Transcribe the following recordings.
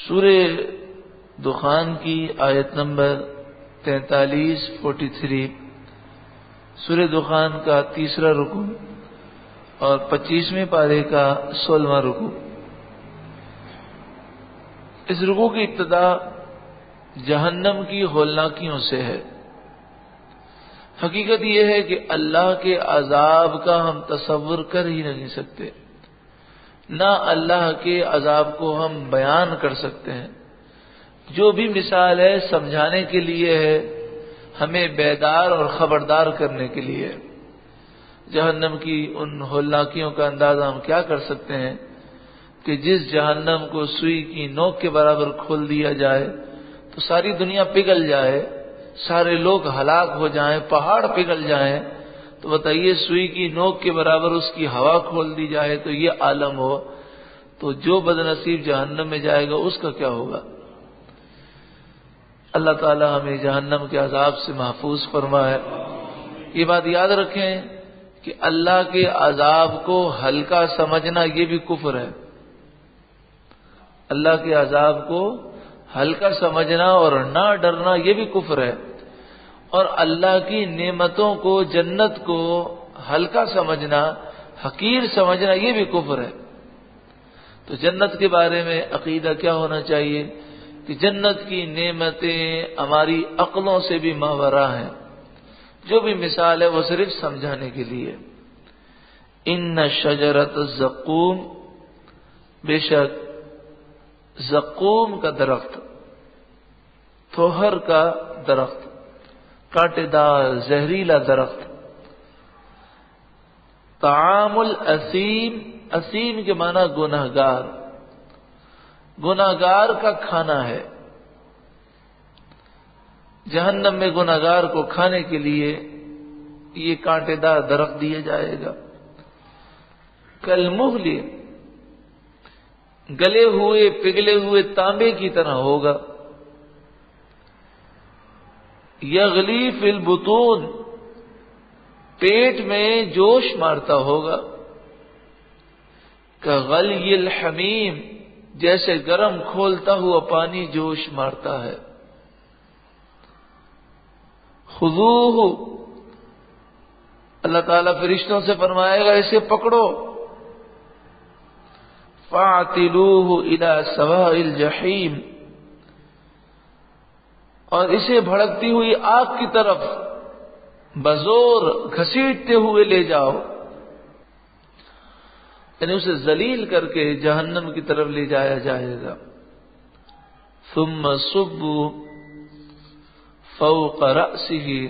سورہ دخان کی آیت نمبر 43 سورہ دخان کا تیسرا رکوع اور 25ویں پارے کا 16واں رکوع۔ اس رکوع کی ابتدا جہنم کی ہولناکیوں سے ہے۔ حقیقت یہ ہے کہ اللہ کے عذاب کا ہم تصور کر ہی نہیں سکتے، نہ اللہ کے عذاب کو ہم بیان کر سکتے ہیں۔ جو بھی مثال ہے سمجھانے کے لیے ہے، ہمیں بیدار اور خبردار کرنے کے لیے۔ جہنم کی ان ہولناکیوں کا اندازہ ہم کیا کر سکتے ہیں کہ جس جہنم کو سوئی کی نوک کے برابر کھول دیا جائے تو ساری دنیا پگھل جائے، سارے لوگ ہلاک ہو جائیں، پہاڑ پگھل جائیں، تو بتائیے سوئی کی نوک کے برابر اس کی ہوا کھول دی جائے تو یہ عالم ہو، تو جو بد نصیب جہنم میں جائے گا اس کا کیا ہوگا؟ اللہ تعالی ہمیں جہنم کے عذاب سے محفوظ فرمائے۔ یہ بات یاد رکھیں کہ اللہ کے عذاب کو ہلکا سمجھنا یہ بھی کفر ہے۔ اللہ کے عذاب کو ہلکا سمجھنا اور نہ ڈرنا یہ بھی کفر ہے، اور اللہ کی نعمتوں کو، جنت کو ہلکا سمجھنا، حقیر سمجھنا یہ بھی کفر ہے۔ تو جنت کے بارے میں عقیدہ کیا ہونا چاہیے کہ جنت کی نعمتیں ہماری عقلوں سے بھی ماوراء ہیں۔ جو بھی مثال ہے وہ صرف سمجھانے کے لیے۔ ان شجرۃ الزقوم، بے شک زقوم کا درخت، تھوہر کا درخت، کانٹے دار زہریلا درخت، طعام الاسیم، اسیم کے معنی گنہگار، گنہگار کا کھانا ہے۔ جہنم میں گنہگار کو کھانے کے لیے یہ کانٹے دار درخت دیا جائے گا۔ کالمہل، گلے ہوئے پگھلے ہوئے تانبے کی طرح ہوگا۔ یغلی فی البطون، پیٹ میں جوش مارتا ہوگا۔ کغلی الحمیم، جیسے گرم کھولتا ہوا پانی جوش مارتا ہے۔ خذوہ، اللہ تعالیٰ فرشتوں سے فرمائے گا اسے پکڑو۔ فاعتلوہ الی سواء الجحیم، اور اسے بھڑکتی ہوئی آگ کی طرف بزور گھسیٹتے ہوئے لے جاؤ، یعنی اسے ذلیل کر کے جہنم کی طرف لے جایا جائے گا۔ ثم صبوا فوق رأسہ،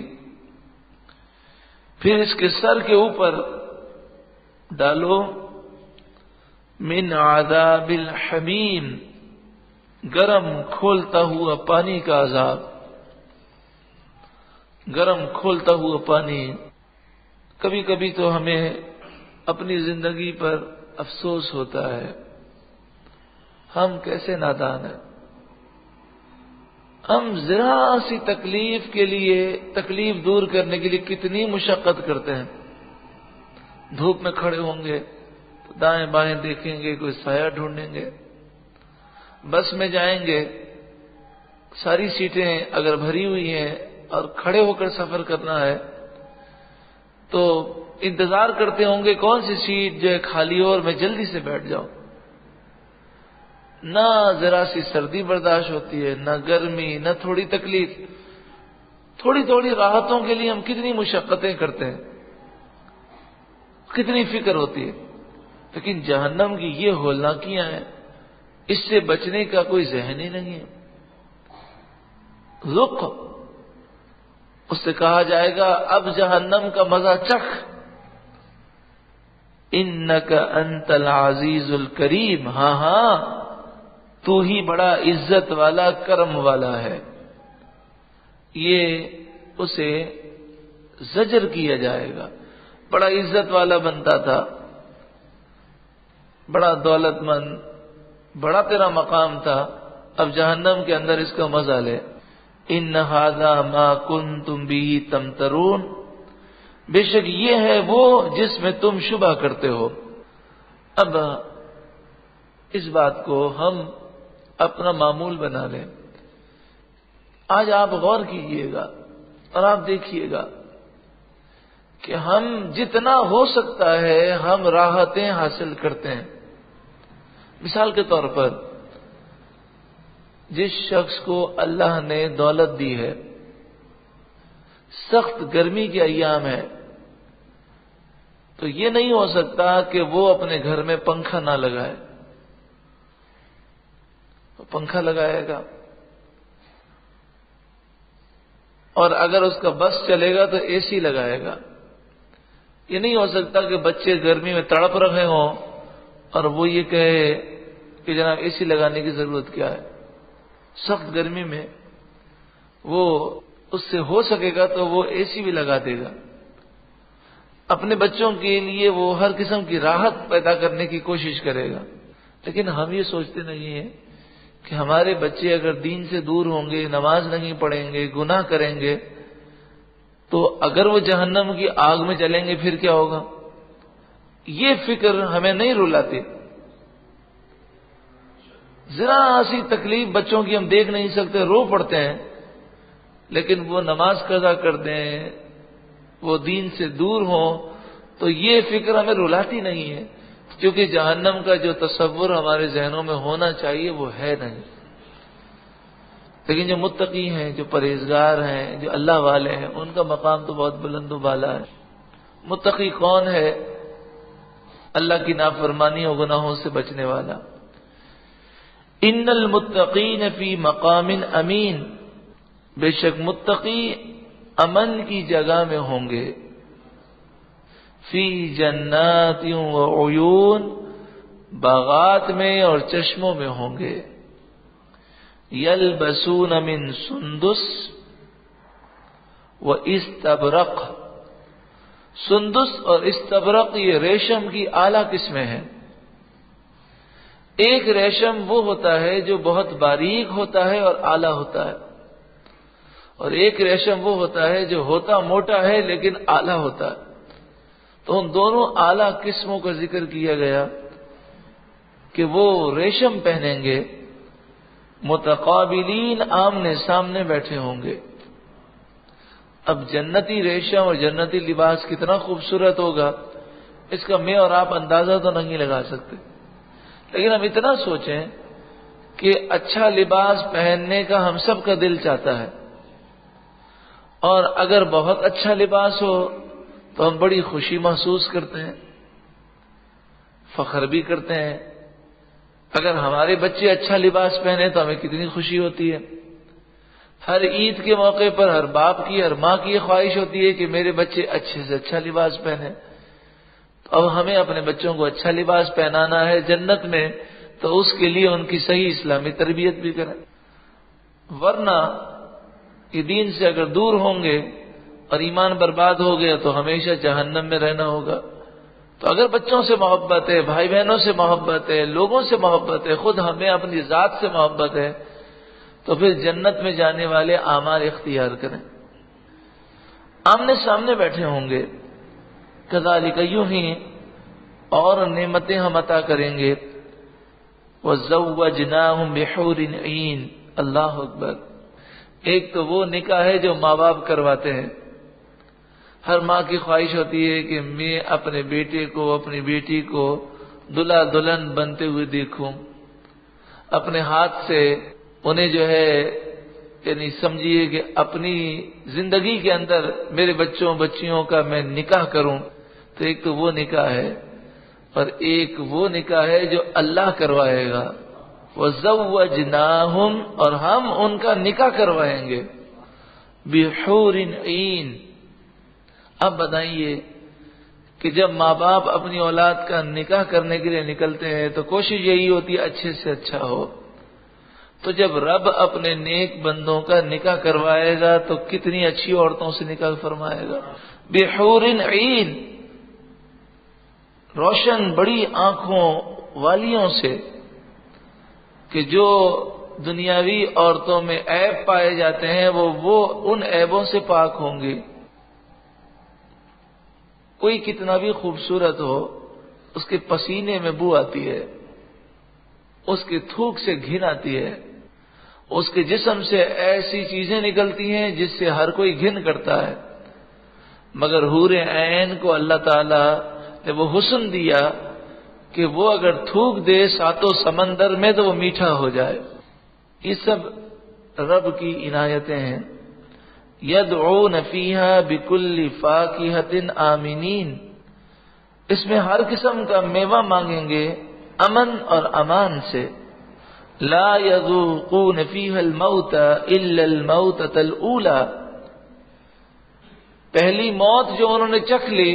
پھر اس کے سر کے اوپر ڈالو من عذاب الحمیم، گرم کھولتا ہوا پانی کا عذاب۔ گرم کھولتا ہوا پانی۔ کبھی کبھی تو ہمیں اپنی زندگی پر افسوس ہوتا ہے، ہم کیسے نادان ہیں۔ ہم ذرا سی تکلیف کے لیے، تکلیف دور کرنے کے لیے کتنی مشقت کرتے ہیں۔ دھوپ میں کھڑے ہوں گے تو دائیں بائیں دیکھیں گے، کوئی سایہ ڈھونڈیں گے۔ بس میں جائیں گے، ساری سیٹیں اگر بھری ہوئی ہیں اور کھڑے ہو کر سفر کرنا ہے تو انتظار کرتے ہوں گے کون سی سیٹ جو ہے خالی ہو اور میں جلدی سے بیٹھ جاؤں۔ نہ ذرا سی سردی برداشت ہوتی ہے، نہ گرمی، نہ تھوڑی تکلیف۔ تھوڑی تھوڑی راحتوں کے لیے ہم کتنی مشقتیں کرتے ہیں، کتنی فکر ہوتی ہے۔ لیکن جہنم کی یہ ہولناکیاں ہیں، اس سے بچنے کا کوئی ذہن ہی نہیں ہے۔ ذق، اس سے کہا جائے گا اب جہنم کا مزہ چکھ۔ انک انت العزیز الکریم، ہاں ہاں تو ہی بڑا عزت والا، کرم والا ہے۔ یہ اسے زجر کیا جائے گا۔ بڑا عزت والا بنتا تھا، بڑا دولت مند، بڑا تیرا مقام تھا، اب جہنم کے اندر اس کا مزہ لے۔ ان ھذا ما کنتم به تمترون، بے شک یہ ہے وہ جس میں تم شبہ کرتے ہو۔ اب اس بات کو ہم اپنا معمول بنا لیں. آج آپ غور کیجئے گا اور آپ دیکھیے گا کہ ہم جتنا ہو سکتا ہے ہم راحتیں حاصل کرتے ہیں. مثال کے طور پر جس شخص کو اللہ نے دولت دی ہے، سخت گرمی کے ایام ہے، تو یہ نہیں ہو سکتا کہ وہ اپنے گھر میں پنکھا نہ لگائے. پنکھا لگائے گا، اور اگر اس کا بس چلے گا تو اے سی لگائے گا. یہ نہیں ہو سکتا کہ بچے گرمی میں تڑپ رہے ہوں اور وہ یہ کہے کہ جناب اے سی لگانے کی ضرورت کیا ہے. سخت گرمی میں وہ اس سے ہو سکے گا تو وہ اے سی بھی لگا دے گا. اپنے بچوں کے لیے وہ ہر قسم کی راحت پیدا کرنے کی کوشش کرے گا. لیکن ہم یہ سوچتے نہیں ہیں کہ ہمارے بچے اگر دین سے دور ہوں گے، نماز نہیں پڑھیں گے، گناہ کریں گے، تو اگر وہ جہنم کی آگ میں چلیں گے پھر کیا ہوگا. یہ فکر ہمیں نہیں رلاتی. ذرا سی تکلیف بچوں کی ہم دیکھ نہیں سکتے، رو پڑتے ہیں، لیکن وہ نماز قضا کر دیں، وہ دین سے دور ہوں، تو یہ فکر ہمیں رلاتی نہیں ہے، کیونکہ جہنم کا جو تصور ہمارے ذہنوں میں ہونا چاہیے وہ ہے نہیں. لیکن جو متقی ہیں، جو پرہیزگار ہیں، جو اللہ والے ہیں، ان کا مقام تو بہت بلند و بالا ہے. متقی کون ہے؟ اللہ کی نافرمانی اور گناہوں سے بچنے والا. ان المتقین فی مقام امین، بے شک متقی امن کی جگہ میں ہوں گے. فی جنات و عیون، باغات میں اور چشموں میں ہوں گے. یلبسون من سندس و استبرق، سندس اور استبرق یہ ریشم کی اعلیٰ قسمیں ہیں. ایک ریشم وہ ہوتا ہے جو بہت باریک ہوتا ہے اور اعلیٰ ہوتا ہے، اور ایک ریشم وہ ہوتا ہے جو ہوتا موٹا ہے لیکن اعلیٰ ہوتا ہے. تو ان دونوں اعلیٰ قسموں کا ذکر کیا گیا کہ وہ ریشم پہنیں گے، متقابلین، آمنے سامنے بیٹھے ہوں گے. اب جنتی ریشم اور جنتی لباس کتنا خوبصورت ہوگا اس کا میں اور آپ اندازہ تو نہیں لگا سکتے. لیکن ہم اتنا سوچیں کہ اچھا لباس پہننے کا ہم سب کا دل چاہتا ہے، اور اگر بہت اچھا لباس ہو تو ہم بڑی خوشی محسوس کرتے ہیں، فخر بھی کرتے ہیں. اگر ہمارے بچے اچھا لباس پہنے تو ہمیں کتنی خوشی ہوتی ہے. ہر عید کے موقع پر ہر باپ کی، ہر ماں کی یہ خواہش ہوتی ہے کہ میرے بچے اچھے سے اچھا لباس پہنے. تو اب ہمیں اپنے بچوں کو اچھا لباس پہنانا ہے جنت میں، تو اس کے لیے ان کی صحیح اسلامی تربیت بھی کریں. ورنہ یہ دین سے اگر دور ہوں گے اور ایمان برباد ہو گیا تو ہمیشہ جہنم میں رہنا ہوگا. تو اگر بچوں سے محبت ہے، بھائی بہنوں سے محبت ہے، لوگوں سے محبت ہے، خود ہمیں اپنی ذات سے محبت ہے، تو پھر جنت میں جانے والے اعمال اختیار کریں. آمنے سامنے بیٹھے ہوں گے. کذالک، یوں ہی اور نعمتیں ہم عطا کریں گے. وزوجناہم بحور عین، اللہ اکبر. ایک تو وہ نکاح ہے جو ماں باپ کرواتے ہیں. ہر ماں کی خواہش ہوتی ہے کہ میں اپنے بیٹے کو، اپنی بیٹی کو دلہا دلہن بنتے ہوئے دیکھوں، اپنے ہاتھ سے انہیں جو ہے یعنی سمجھیے کہ اپنی زندگی کے اندر میرے بچوں بچیوں کا میں نکاح کروں. تو ایک تو وہ نکاح ہے، اور ایک وہ نکاح ہے جو اللہ کروائے گا. وَزَوَّجْنَاهُمْ، اور ہم ان کا نکاح کروائیں گے. بِحُورٍ عِین. اب بتائیے کہ جب ماں باپ اپنی اولاد کا نکاح کرنے کے لیے نکلتے ہیں تو کوشش یہی ہوتی ہے اچھے سے اچھا ہو. تو جب رب اپنے نیک بندوں کا نکاح کروائے گا تو کتنی اچھی عورتوں سے نکاح فرمائے گا. بحور عین، روشن بڑی آنکھوں والیوں سے، کہ جو دنیاوی عورتوں میں عیب پائے جاتے ہیں وہ ان عیبوں سے پاک ہوں گی. کوئی کتنا بھی خوبصورت ہو اس کے پسینے میں بو آتی ہے، اس کے تھوک سے گھن آتی ہے، اس کے جسم سے ایسی چیزیں نکلتی ہیں جس سے ہر کوئی گھن کرتا ہے، مگر حور عین کو اللہ تعالی نے وہ حسن دیا کہ وہ اگر تھوک دے ساتوں سمندر میں تو وہ میٹھا ہو جائے۔ یہ سب رب کی عنایتیں ہیں۔ یدعون فیہا بکل فاکہۃ آمنین، اس میں ہر قسم کا میوہ مانگیں گے امن اور امان سے۔ لا یذوقون فیہا الموت الا الموتۃ الاولی، پہلی موت جو انہوں نے چکھ لی،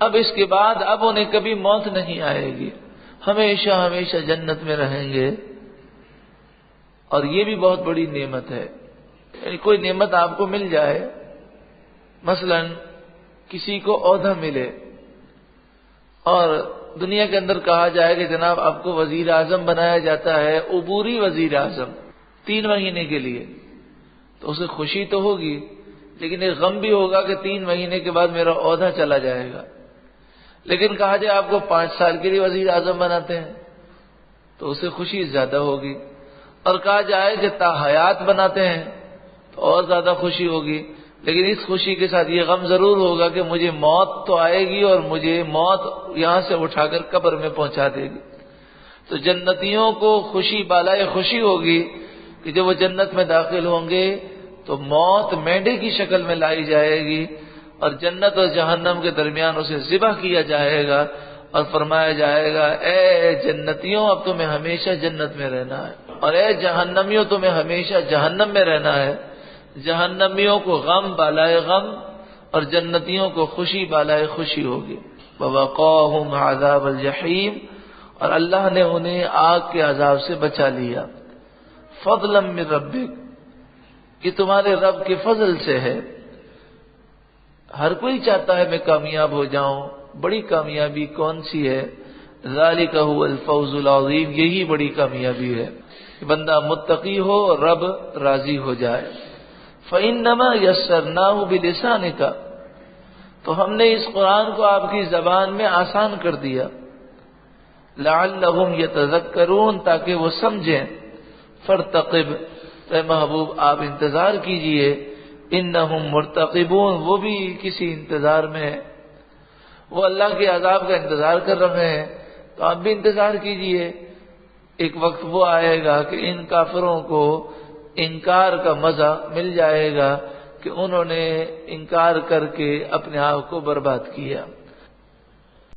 اب اس کے بعد اب انہیں کبھی موت نہیں آئے گی، ہمیشہ ہمیشہ جنت میں رہیں گے۔ اور یہ بھی بہت بڑی نعمت ہے، یعنی کوئی نعمت آپ کو مل جائے، مثلا کسی کو عہدہ ملے اور دنیا کے اندر کہا جائے کہ جناب آپ کو وزیر اعظم بنایا جاتا ہے، عبوری وزیر اعظم 3 مہینے کے لیے، تو اسے خوشی تو ہوگی لیکن ایک غم بھی ہوگا کہ 3 مہینے کے بعد میرا عہدہ چلا جائے گا۔ لیکن کہا جائے آپ کو 5 سال کے لیے وزیر اعظم بناتے ہیں تو اسے خوشی زیادہ ہوگی، اور کہا جائے کہ تا حیات بناتے ہیں تو اور زیادہ خوشی ہوگی، لیکن اس خوشی کے ساتھ یہ غم ضرور ہوگا کہ مجھے موت تو آئے گی اور مجھے موت یہاں سے اٹھا کر قبر میں پہنچا دے گی۔ تو جنتیوں کو خوشی بالائے خوشی ہوگی کہ جب وہ جنت میں داخل ہوں گے تو موت مینڈے کی شکل میں لائی جائے گی اور جنت اور جہنم کے درمیان اسے ذبح کیا جائے گا اور فرمایا جائے گا اے جنتیوں اب تمہیں ہمیشہ جنت میں رہنا ہے، اور اے جہنمیوں تمہیں ہمیشہ جہنم میں رہنا ہے۔ جہنمیوں کو غم بالائے غم اور جنتیوں کو خوشی بالائے خوشی ہوگی۔ وَوَقَاهُمْ عَذَابَ الْجَحِيمِ، اور اللہ نے انہیں آگ کے عذاب سے بچا لیا۔ فضلا من ربک، یہ تمہارے رب کے فضل سے ہے۔ ہر کوئی چاہتا ہے میں کامیاب ہو جاؤں، بڑی کامیابی کون سی ہے؟ ذالک هو الفوز العظیم، یہی بڑی کامیابی ہے کہ بندہ متقی ہو اور رب راضی ہو جائے۔ فَإِنَّمَا يَسَّرْنَاهُ بِلِسَانِكَ، تو ہم نے اس قرآن کو آپ کی زبان میں آسان کر دیا۔ لَعَلَّهُمْ يَتَذَكَّرُونَ، تاکہ وہ سمجھیں۔ فَارْتَقِبْ، اے محبوب آپ انتظار کیجئے، انہم مرتقبون، وہ بھی کسی انتظار میں ہے، وہ اللہ کے عذاب کا انتظار کر رہے ہیں، تو آپ بھی انتظار کیجئے۔ ایک وقت وہ آئے گا کہ ان کافروں کو انکار کا مزہ مل جائے گا کہ انہوں نے انکار کر کے اپنے آپ کو برباد کیا۔